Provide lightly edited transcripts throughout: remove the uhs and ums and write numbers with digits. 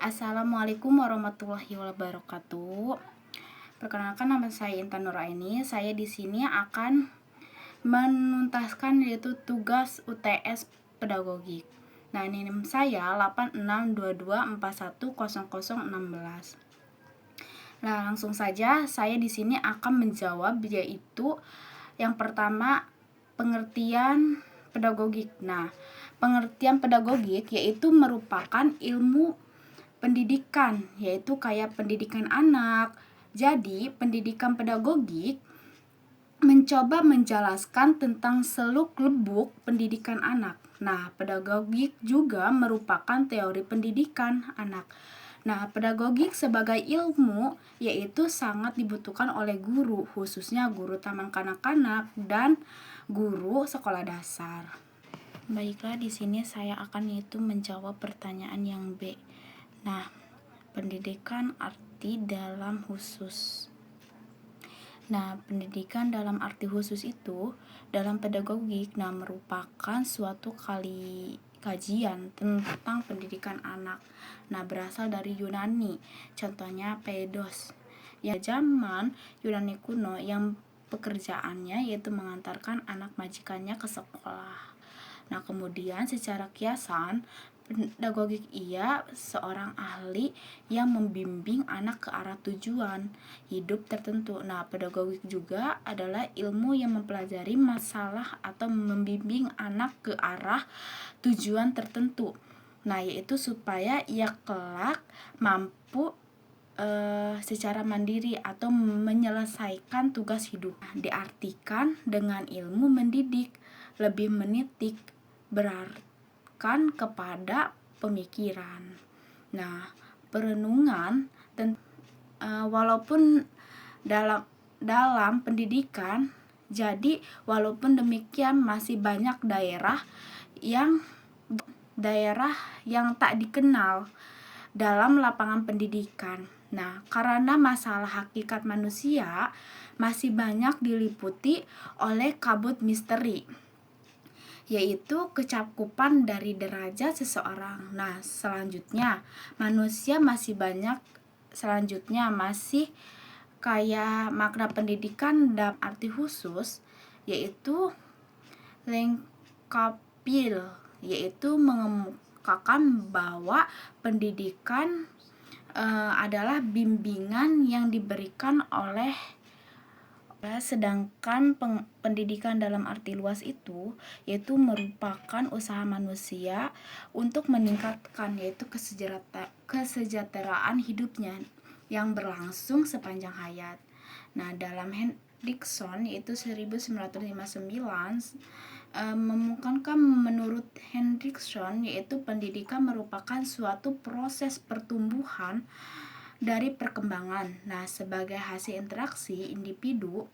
Assalamualaikum warahmatullahi wabarakatuh. Perkenalkan, nama saya Intan Nuraini. Saya di sini akan menuntaskan yaitu tugas UTS pedagogik. Nah, NIM saya 8622410016. Nah, langsung saja saya di sini akan menjawab, yaitu yang pertama, pengertian pedagogik. Nah, pengertian pedagogik yaitu merupakan ilmu pendidikan, yaitu kayak pendidikan anak. Jadi, pendidikan pedagogik mencoba menjelaskan tentang seluk-beluk pendidikan anak. Nah, pedagogik juga merupakan teori pendidikan anak. Nah, pedagogik sebagai ilmu yaitu sangat dibutuhkan oleh guru, khususnya guru taman kanak-kanak dan guru sekolah dasar. Baiklah, di sini saya akan menjawab pertanyaan yang B. Nah, pendidikan arti dalam khusus. Nah, pendidikan dalam arti khusus itu dalam pedagogik merupakan suatu kajian tentang pendidikan anak. Nah, berasal dari Yunani. Contohnya Pedos. Yang zaman Yunani kuno yang pekerjaannya yaitu mengantarkan anak majikannya ke sekolah. Nah, kemudian secara kiasan, pedagogik ia seorang ahli yang membimbing anak ke arah tujuan hidup tertentu. Nah, pedagogik juga adalah ilmu yang mempelajari masalah atau membimbing anak ke arah tujuan tertentu. Nah, yaitu supaya ia kelak mampu secara mandiri atau menyelesaikan tugas hidup. Diartikan dengan ilmu mendidik, lebih menitik, berarkan kepada pemikiran. Nah, perenungan dan walaupun dalam pendidikan, jadi walaupun demikian masih banyak daerah yang tak dikenal dalam lapangan pendidikan. Nah, karena masalah hakikat manusia masih banyak diliputi oleh kabut misteri, yaitu kecakupan dari derajat seseorang. Nah, selanjutnya manusia masih kayak makna pendidikan dalam arti khusus, yaitu lengkapil, yaitu mengemukakan bahwa pendidikan adalah bimbingan yang diberikan oleh, sedangkan pendidikan dalam arti luas itu yaitu merupakan usaha manusia untuk meningkatkan yaitu kesejahteraan hidupnya yang berlangsung sepanjang hayat. Nah, dalam Hendrickson yaitu 1959 memungkinkan, menurut Hendrickson, yaitu pendidikan merupakan suatu proses pertumbuhan dari perkembangan. Nah, sebagai hasil interaksi individu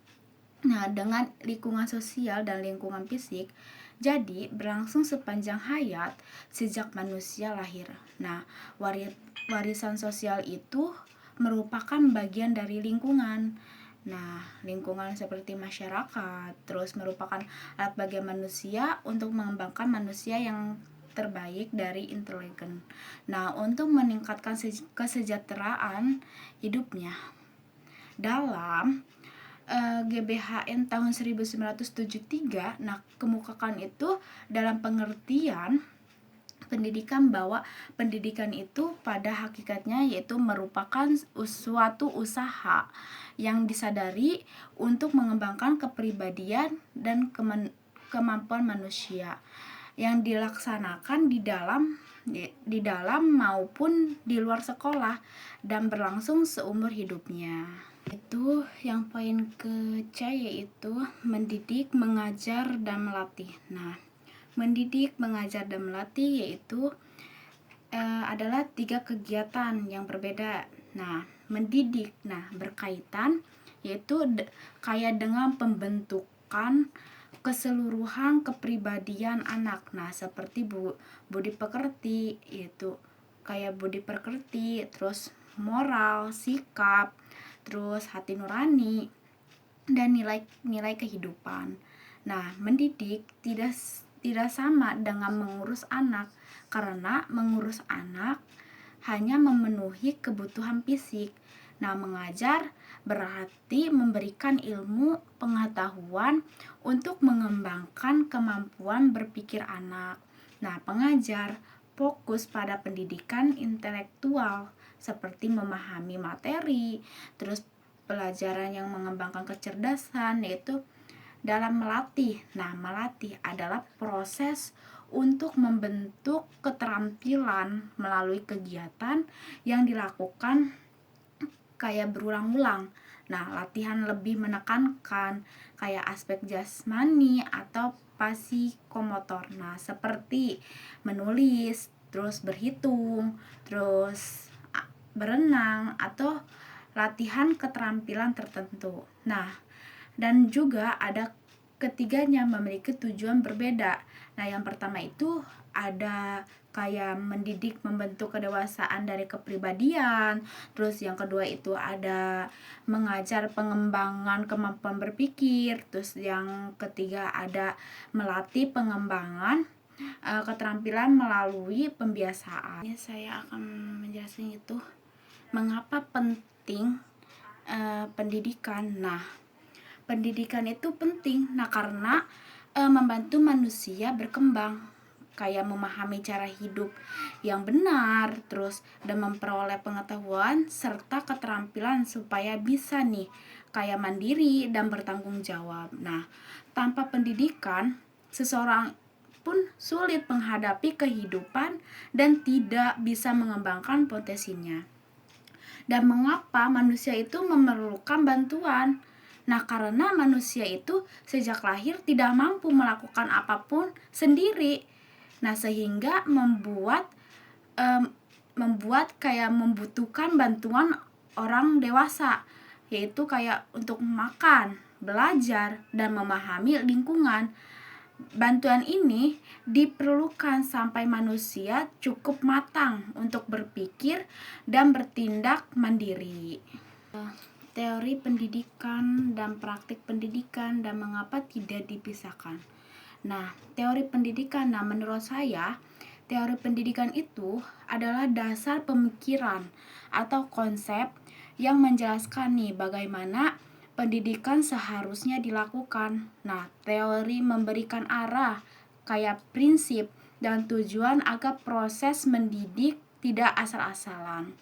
dengan lingkungan sosial dan lingkungan fisik, jadi berlangsung sepanjang hayat sejak manusia lahir. Nah, warisan sosial itu merupakan bagian dari lingkungan. Nah, lingkungan seperti masyarakat terus merupakan alat bagi manusia untuk mengembangkan manusia yang terbaik dari intelijen. Nah, untuk meningkatkan kesejahteraan hidupnya, dalam GBHN tahun 1973, nah kemukakan itu dalam pengertian pendidikan bahwa pendidikan itu pada hakikatnya yaitu merupakan suatu usaha yang disadari untuk mengembangkan kepribadian dan kemampuan manusia yang dilaksanakan di dalam maupun di luar sekolah dan berlangsung seumur hidupnya. Itu yang poin ke C, yaitu mendidik, mengajar, dan melatih. Nah, mendidik, mengajar, dan melatih yaitu adalah 3 kegiatan yang berbeda. Nah, mendidik berkaitan yaitu kayak dengan pembentukan keseluruhan kepribadian anak. Nah, seperti budi pekerti, yaitu kayak budi pekerti, terus moral, sikap, terus hati nurani, dan nilai-nilai kehidupan. Nah, mendidik tidak sama dengan mengurus anak, karena mengurus anak hanya memenuhi kebutuhan fisik. Nah, mengajar berarti memberikan ilmu pengetahuan untuk mengembangkan kemampuan berpikir anak. Nah, pengajar fokus pada pendidikan intelektual seperti memahami materi, terus pelajaran yang mengembangkan kecerdasan, yaitu dalam melatih. Nah, melatih adalah proses untuk membentuk keterampilan melalui kegiatan yang dilakukan kayak berulang-ulang. Nah, latihan lebih menekankan kayak aspek jasmani atau psikomotor. Nah, seperti menulis, terus berhitung, terus berenang, atau latihan keterampilan tertentu. Nah, dan juga ada ketiganya memiliki tujuan berbeda. Nah, yang pertama itu ada kayak mendidik membentuk kedewasaan dari kepribadian. Terus yang kedua itu ada mengajar pengembangan kemampuan berpikir. Terus yang ketiga ada melatih pengembangan keterampilan melalui pembiasaan. Ini saya akan menjelaskan itu mengapa penting pendidikan. Nah, pendidikan itu penting karena membantu manusia berkembang, kayak memahami cara hidup yang benar, terus dan memperoleh pengetahuan serta keterampilan supaya bisa nih kayak mandiri dan bertanggung jawab. Nah, tanpa pendidikan seseorang pun sulit menghadapi kehidupan dan tidak bisa mengembangkan potensinya. Dan mengapa manusia itu memerlukan bantuan? Nah, karena manusia itu sejak lahir tidak mampu melakukan apapun sendiri. Nah, sehingga membuat kayak membutuhkan bantuan orang dewasa, yaitu kayak untuk makan, belajar, dan memahami lingkungan. Bantuan ini diperlukan sampai manusia cukup matang untuk berpikir dan bertindak mandiri. Teori pendidikan dan praktik pendidikan dan mengapa tidak dipisahkan. Nah, teori pendidikan, menurut saya, teori pendidikan itu adalah dasar pemikiran atau konsep yang menjelaskan nih bagaimana pendidikan seharusnya dilakukan. Nah, teori memberikan arah, kayak prinsip dan tujuan agar proses mendidik tidak asal-asalan.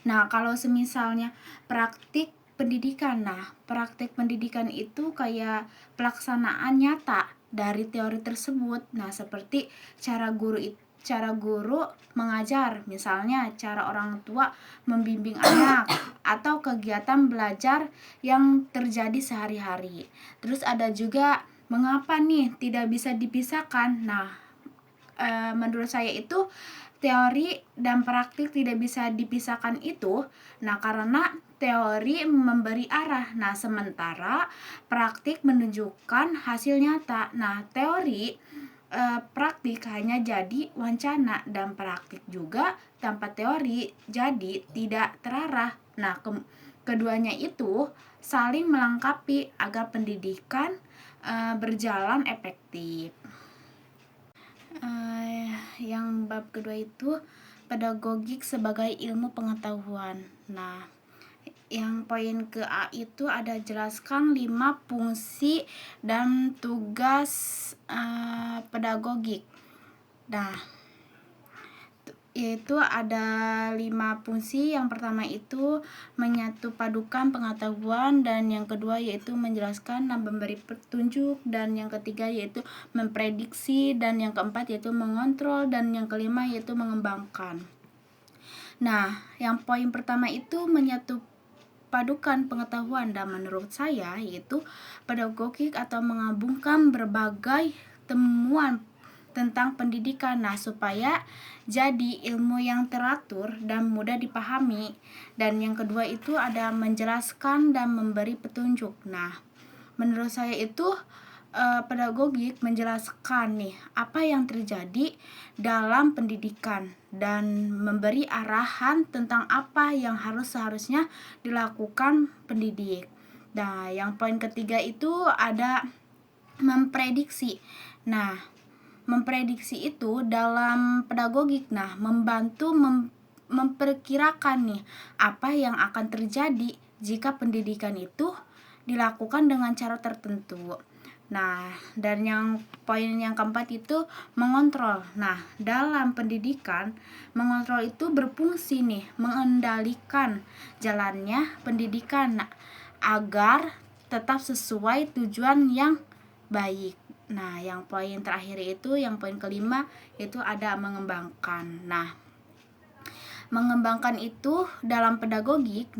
Nah, kalau semisalnya praktik pendidikan, praktik pendidikan itu kayak pelaksanaan nyata dari teori tersebut. Nah, seperti cara guru mengajar, misalnya cara orang tua membimbing anak atau kegiatan belajar yang terjadi sehari-hari. Terus ada juga mengapa nih tidak bisa dipisahkan. Nah, menurut saya itu teori dan praktik tidak bisa dipisahkan itu. Nah, karena teori memberi arah, sementara praktik menunjukkan hasil nyata. Nah, teori praktik hanya jadi wacana dan praktik juga tanpa teori jadi tidak terarah. Nah, keduanya itu saling melengkapi agar pendidikan berjalan efektif. Yang bab kedua itu pedagogik sebagai ilmu pengetahuan. Nah, yang poin ke A itu ada jelaskan 5 fungsi dan tugas pedagogik. Nah, yaitu ada 5 fungsi. Yang pertama itu menyatu padukan pengetahuan, dan yang kedua yaitu menjelaskan dan memberi petunjuk, dan yang ketiga yaitu memprediksi, dan yang keempat yaitu mengontrol, dan yang kelima yaitu mengembangkan. Nah, yang poin pertama itu menyatu padukan pengetahuan, dan menurut saya yaitu pedagogik atau menggabungkan berbagai temuan tentang pendidikan supaya jadi ilmu yang teratur dan mudah dipahami. Dan yang kedua itu ada menjelaskan dan memberi petunjuk. Nah, menurut saya itu pedagogik menjelaskan nih apa yang terjadi dalam pendidikan dan memberi arahan tentang apa yang seharusnya dilakukan pendidik. Nah, yang poin ketiga itu ada memprediksi. Nah, memprediksi itu dalam pedagogik membantu memperkirakan nih apa yang akan terjadi jika pendidikan itu dilakukan dengan cara tertentu. Nah, dan yang poin yang keempat itu mengontrol. Nah, dalam pendidikan, mengontrol itu berfungsi nih, mengendalikan jalannya pendidikan agar tetap sesuai tujuan yang baik. Nah, yang poin terakhir itu, yang poin kelima itu ada mengembangkan. Nah, mengembangkan itu dalam pedagogik,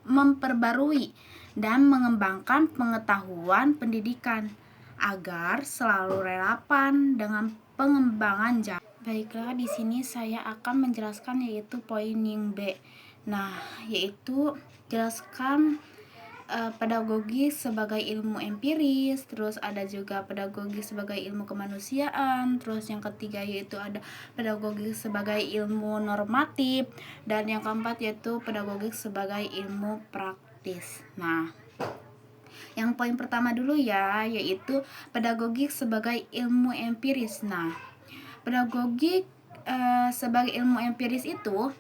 memperbarui dan mengembangkan pengetahuan pendidikan agar selalu relevan dengan pengembangan zaman. Baiklah, di sini saya akan menjelaskan yaitu poin yang B. Nah, yaitu jelaskan pedagogi sebagai ilmu empiris, terus ada juga pedagogi sebagai ilmu kemanusiaan, terus yang ketiga yaitu ada pedagogi sebagai ilmu normatif, dan yang keempat yaitu pedagogi sebagai ilmu praktis. Nah, yang poin pertama dulu ya, yaitu pedagogik sebagai ilmu empiris. Nah, pedagogik sebagai ilmu empiris itu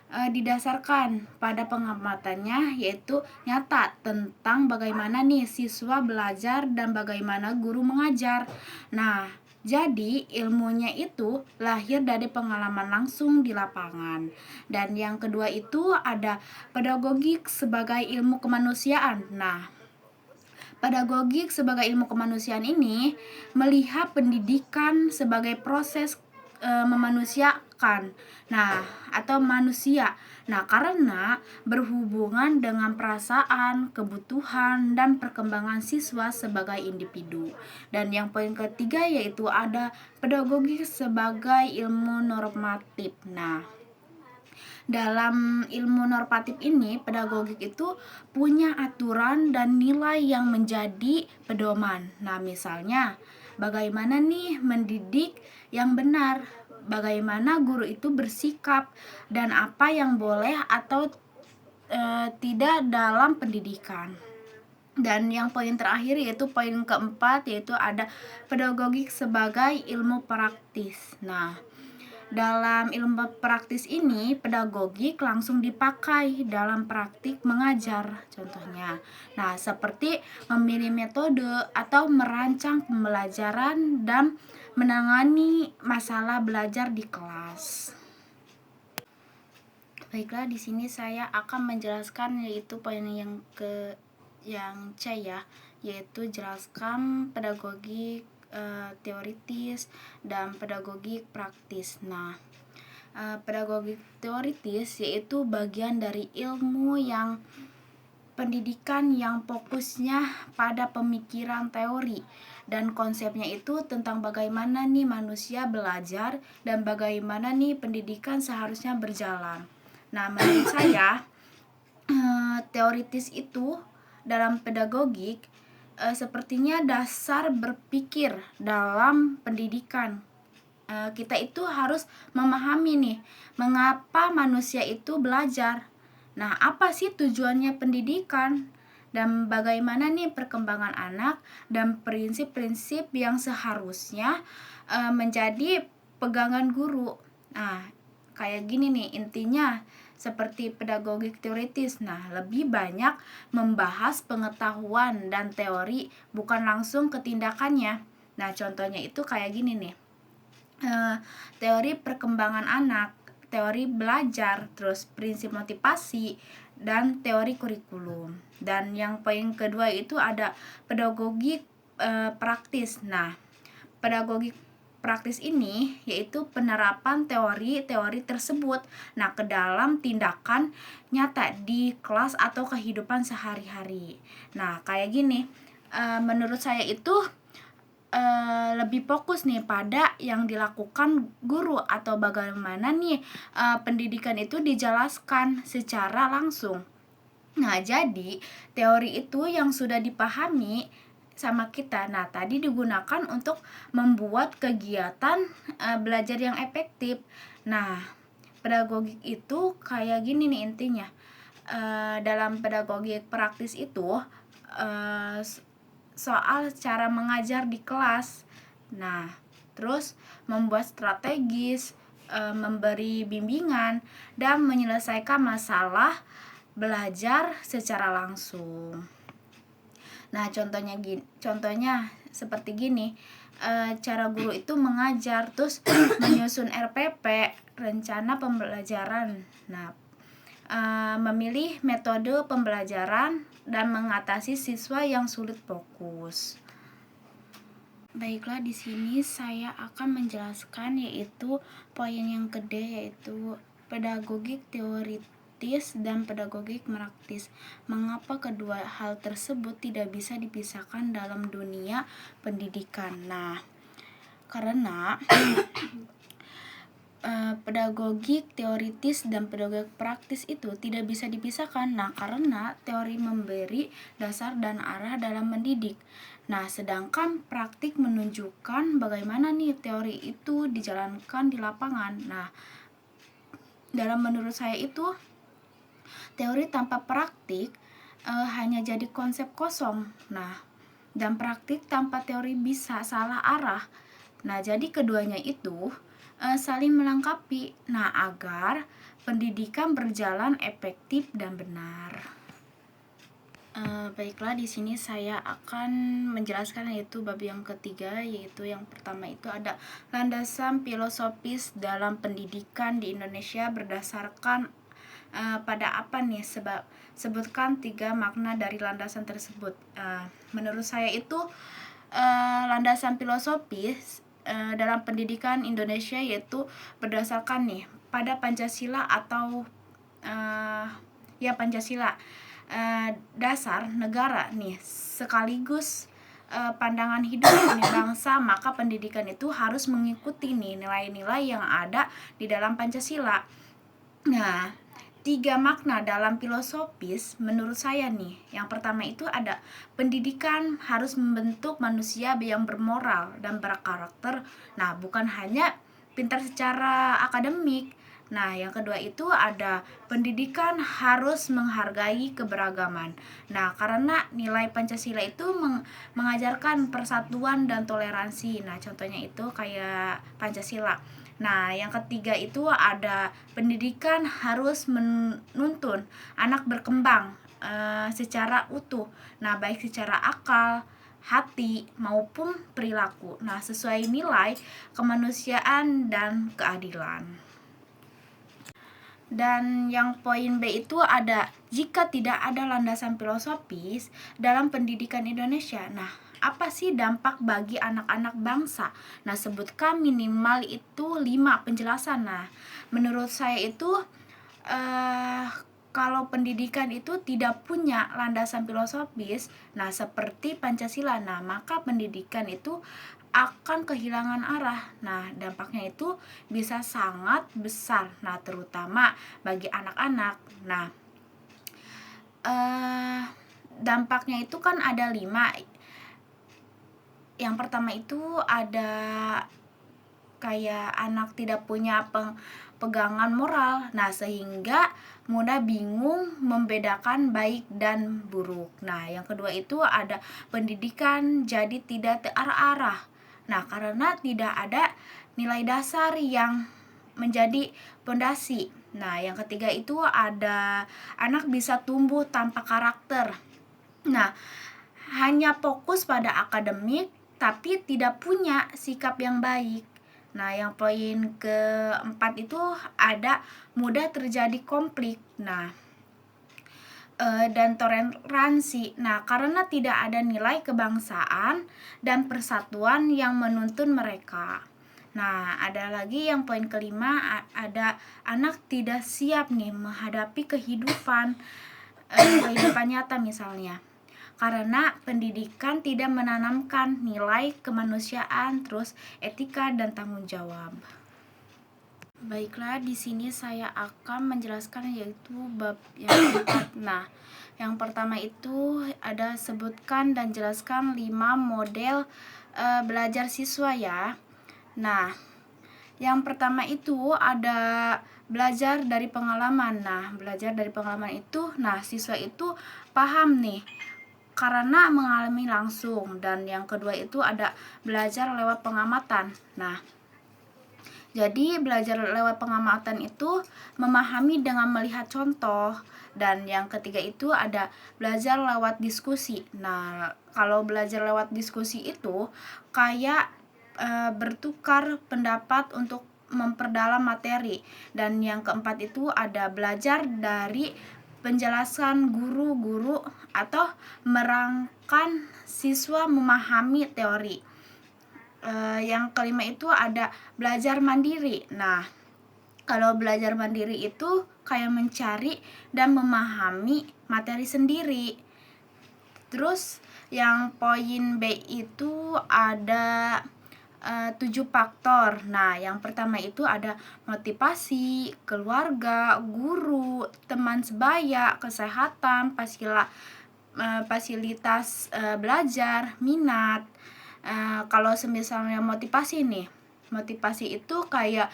didasarkan pada pengamatannya, yaitu nyata tentang bagaimana nih siswa belajar dan bagaimana guru mengajar. Nah, jadi ilmunya itu lahir dari pengalaman langsung di lapangan. Dan yang kedua itu ada pedagogik sebagai ilmu kemanusiaan. Nah, pedagogik sebagai ilmu kemanusiaan ini melihat pendidikan sebagai proses memanusiakan, atau manusia. Nah, karena berhubungan dengan perasaan, kebutuhan, dan perkembangan siswa sebagai individu. Dan yang poin ketiga yaitu ada pedagogik sebagai ilmu normatif. Nah, dalam ilmu normatif ini, pedagogik itu punya aturan dan nilai yang menjadi pedoman. Nah, misalnya bagaimana nih mendidik yang benar, bagaimana guru itu bersikap, dan apa yang boleh atau tidak dalam pendidikan. Dan yang poin terakhir yaitu poin keempat, yaitu ada pedagogik sebagai ilmu praktis. Nah, dalam ilmu praktis ini, pedagogik langsung dipakai dalam praktik mengajar. Contohnya, nah seperti memilih metode atau merancang pembelajaran dan menangani masalah belajar di kelas. Baiklah, di sini saya akan menjelaskan yaitu poin yang C ya, yaitu jelaskan pedagogik teoritis dan pedagogik praktis. Nah, pedagogik teoritis yaitu bagian dari ilmu yang pendidikan yang fokusnya pada pemikiran teori dan konsepnya itu tentang bagaimana nih manusia belajar dan bagaimana nih pendidikan seharusnya berjalan. Nah, menurut saya teoritis itu dalam pedagogik sepertinya dasar berpikir dalam pendidikan. Kita itu harus memahami nih mengapa manusia itu belajar. Nah, apa sih tujuannya pendidikan dan bagaimana nih perkembangan anak dan prinsip-prinsip yang seharusnya menjadi pegangan guru. Nah, kayak gini nih intinya seperti pedagogik teoritis. Nah, lebih banyak membahas pengetahuan dan teori, bukan langsung ke tindakannya. Nah, contohnya itu kayak gini nih. Teori perkembangan anak, teori belajar, terus prinsip motivasi, dan teori kurikulum. Dan yang poin kedua itu ada pedagogik praktis. Nah, pedagogik praktis ini yaitu penerapan teori-teori tersebut ke dalam tindakan nyata di kelas atau kehidupan sehari-hari. Nah, kayak gini, menurut saya itu lebih fokus nih pada yang dilakukan guru atau bagaimana nih pendidikan itu dijelaskan secara langsung. Nah, jadi teori itu yang sudah dipahami sama kita. Nah, tadi digunakan untuk membuat kegiatan belajar yang efektif. Nah, pedagogik itu kayak gini nih intinya. Dalam pedagogik praktis itu soal cara mengajar di kelas. Nah, terus membuat strategis, memberi bimbingan dan menyelesaikan masalah belajar secara langsung. Nah, contohnya seperti gini. Cara guru itu mengajar, terus menyusun RPP, rencana pembelajaran. Nah, memilih metode pembelajaran dan mengatasi siswa yang sulit fokus. Baiklah, di sini saya akan menjelaskan yaitu poin yang kedua, yaitu pedagogik teoritis dan pedagogik praktis. Mengapa kedua hal tersebut tidak bisa dipisahkan dalam dunia pendidikan? Nah, karena pedagogik teoritis dan pedagogik praktis itu tidak bisa dipisahkan. Nah, karena teori memberi dasar dan arah dalam mendidik. Nah, sedangkan praktik menunjukkan bagaimana nih teori itu dijalankan di lapangan. Nah, dalam menurut saya itu teori tanpa praktik hanya jadi konsep kosong. Nah, dan praktik tanpa teori bisa salah arah. Nah, jadi keduanya itu saling melengkapi. Nah, agar pendidikan berjalan efektif dan benar. Baiklah, di sini saya akan menjelaskan yaitu bab yang ketiga, yaitu yang pertama itu ada landasan filosofis dalam pendidikan di Indonesia berdasarkan pada apa nih, sebutkan 3 makna dari landasan tersebut. Menurut saya itu landasan filosofis dalam pendidikan Indonesia yaitu berdasarkan nih pada Pancasila atau Pancasila, dasar negara nih, sekaligus pandangan hidup nih bangsa. Maka pendidikan itu harus mengikuti nih nilai-nilai yang ada di dalam Pancasila. Nah, 3 makna dalam filosofis menurut saya nih. Yang pertama itu ada pendidikan harus membentuk manusia yang bermoral dan berkarakter. Nah, bukan hanya pintar secara akademik. Nah, yang kedua itu ada pendidikan harus menghargai keberagaman. Nah, karena nilai Pancasila itu mengajarkan persatuan dan toleransi. Nah, contohnya itu kayak Pancasila. Nah, yang ketiga itu ada pendidikan harus menuntun anak berkembang secara utuh. Nah, baik secara akal, hati maupun perilaku. Nah, sesuai nilai kemanusiaan dan keadilan. Dan yang poin B itu ada jika tidak ada landasan filosofis dalam pendidikan Indonesia. Nah, apa sih dampak bagi anak-anak bangsa? Nah, sebutkan minimal itu 5 penjelasan. Nah, menurut saya itu kalau pendidikan itu tidak punya landasan filosofis, nah seperti Pancasila, nah maka pendidikan itu akan kehilangan arah. Nah, dampaknya itu bisa sangat besar. Nah, terutama bagi anak-anak. Nah, dampaknya itu kan ada 5. Yang pertama itu ada kayak anak tidak punya pegangan moral. Nah, sehingga mudah bingung membedakan baik dan buruk. Nah, yang kedua itu ada pendidikan jadi tidak terarah. Nah, karena tidak ada nilai dasar yang menjadi pondasi. Nah, yang ketiga itu ada anak bisa tumbuh tanpa karakter. Nah, hanya fokus pada akademik tapi tidak punya sikap yang baik. Nah, yang poin keempat itu ada mudah terjadi konflik. Nah, dan toleransi. Nah, karena tidak ada nilai kebangsaan dan persatuan yang menuntun mereka. Nah, ada lagi yang poin kelima, ada anak tidak siap nih menghadapi kehidupan nyata misalnya. Karena pendidikan tidak menanamkan nilai kemanusiaan, terus etika dan tanggung jawab. Baiklah, di sini saya akan menjelaskan yaitu bab yang keempat. Nah, yang pertama itu ada sebutkan dan jelaskan 5 model belajar siswa ya. Nah, yang pertama itu ada belajar dari pengalaman. Nah, belajar dari pengalaman itu, nah siswa itu paham nih karena mengalami langsung. Dan yang kedua itu ada belajar lewat pengamatan. Nah, Jadi belajar lewat pengamatan itu memahami dengan melihat contoh. Dan yang ketiga itu ada belajar lewat diskusi. Nah, kalau belajar lewat diskusi itu kayak bertukar pendapat untuk memperdalam materi. Dan yang keempat itu ada belajar dari penjelasan guru-guru atau merangkan siswa memahami teori. Yang kelima itu ada belajar mandiri. Nah, kalau belajar mandiri itu kayak mencari dan memahami materi sendiri. Terus yang poin B itu ada 7 faktor. Nah, yang pertama itu ada motivasi, keluarga, guru, teman sebaya, kesehatan, fasilitas belajar, minat. Kalau misalnya motivasi nih, motivasi itu kayak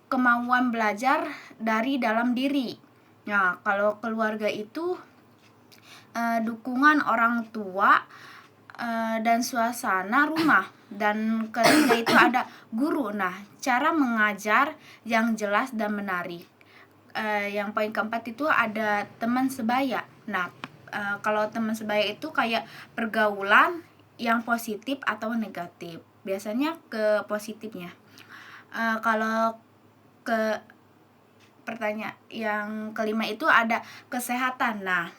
kemauan belajar dari dalam diri. Nah, kalau keluarga itu dukungan orang tua dan suasana rumah. Dan ketiga itu ada guru. Nah, cara mengajar yang jelas dan menarik. Yang poin keempat itu ada teman sebaya. Nah, kalau teman sebaya itu kayak pergaulan yang positif atau negatif. Biasanya ke positifnya. Kalau ke pertanyaan yang kelima itu ada kesehatan. Nah,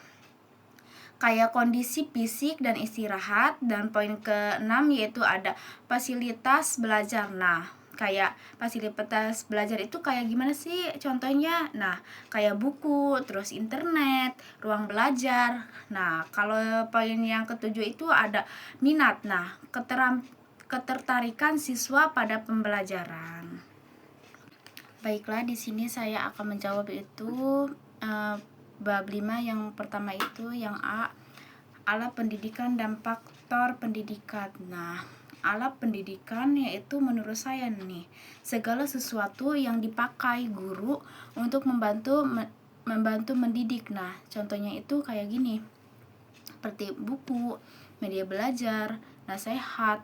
kayak kondisi fisik dan istirahat. Dan poin ke-6 yaitu ada fasilitas belajar. Nah, kayak fasilitas belajar itu kayak gimana sih contohnya? Nah, kayak buku, terus internet, ruang belajar. Nah, kalau poin yang ketujuh itu ada minat. Nah, ketertarikan siswa pada pembelajaran. Baiklah, di sini saya akan menjawab itu bab 5 yang pertama itu yang A, alat pendidikan dan faktor pendidikan. Nah, alat pendidikan yaitu menurut saya nih, segala sesuatu yang dipakai guru untuk membantu mendidik. Nah, contohnya itu kayak gini. Seperti buku, media belajar, nasihat,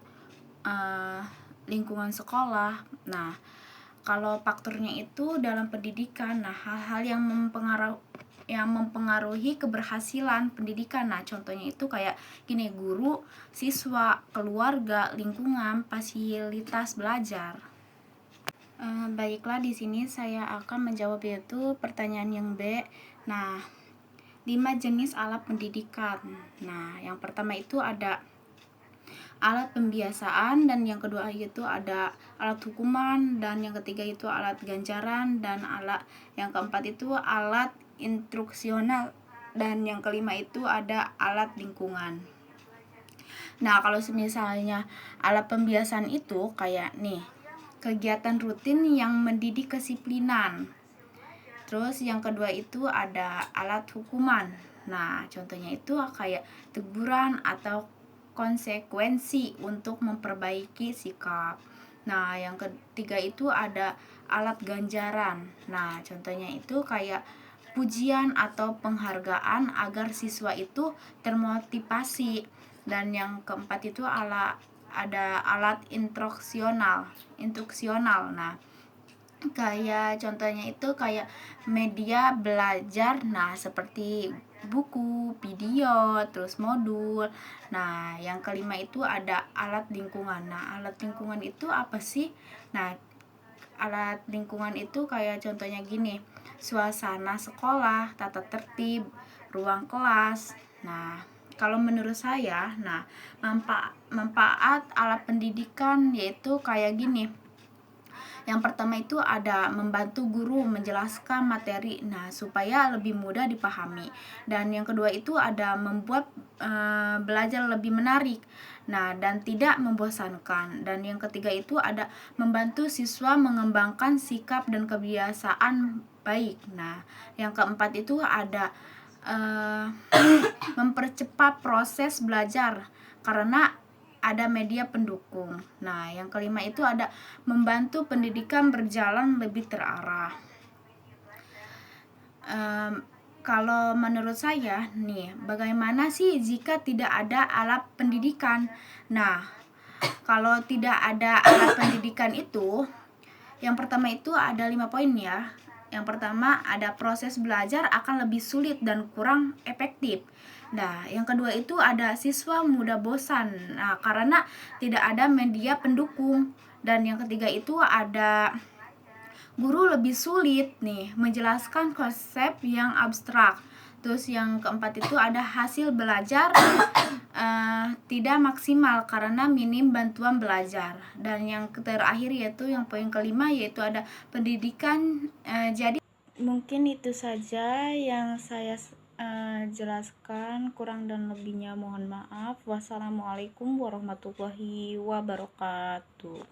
lingkungan sekolah. Nah, kalau faktornya itu dalam pendidikan, nah hal-hal yang mempengaruhi keberhasilan pendidikan. Nah, contohnya itu kayak gini, guru, siswa, keluarga, lingkungan, fasilitas belajar. Baiklah, di sini saya akan menjawab yaitu pertanyaan yang B. Nah, 5 jenis alat pendidikan. Nah, yang pertama itu ada alat pembiasaan, dan yang kedua itu ada alat hukuman, dan yang ketiga itu alat ganjaran, dan yang keempat itu alat instruksional, dan yang kelima itu ada alat lingkungan. Nah, kalau misalnya alat pembiasaan itu kayak nih, kegiatan rutin yang mendidik kedisiplinan. Terus yang kedua itu ada alat hukuman. Nah, contohnya itu kayak teguran atau konsekuensi untuk memperbaiki sikap. Nah, yang ketiga itu ada alat ganjaran. Nah, contohnya itu kayak pujian atau penghargaan agar siswa itu termotivasi. Dan yang keempat itu ada alat instruksional. Nah, kayak contohnya itu kayak media belajar, nah seperti buku, video, terus modul. Nah, yang kelima itu ada alat lingkungan. Nah, alat lingkungan itu apa sih? Nah, alat lingkungan itu kayak contohnya gini, suasana sekolah, tata tertib, ruang kelas. Nah, kalau menurut saya, nah manfaat alat pendidikan yaitu kayak gini. Yang pertama itu ada membantu guru menjelaskan materi, nah supaya lebih mudah dipahami. Dan yang kedua itu ada membuat belajar lebih menarik, nah dan tidak membosankan. Dan yang ketiga itu ada membantu siswa mengembangkan sikap dan kebiasaan baik. Nah, yang keempat itu ada mempercepat proses belajar karena ada media pendukung. Nah, yang kelima itu ada membantu pendidikan berjalan lebih terarah. Kalau menurut saya nih, bagaimana sih jika tidak ada alat pendidikan? Nah, kalau tidak ada alat pendidikan itu Yang pertama itu ada 5 poin ya. Yang pertama ada proses belajar akan lebih sulit dan kurang efektif. Nah, yang kedua itu ada siswa mudah bosan. Nah, karena tidak ada media pendukung. Dan yang ketiga itu ada guru lebih sulit nih menjelaskan konsep yang abstrak. Terus yang keempat itu ada hasil belajar tidak maksimal karena minim bantuan belajar. Dan yang terakhir yaitu yang poin kelima yaitu ada pendidikan. Jadi mungkin itu saja yang saya jelaskan, kurang dan lebihnya mohon maaf. Wassalamualaikum warahmatullahi wabarakatuh.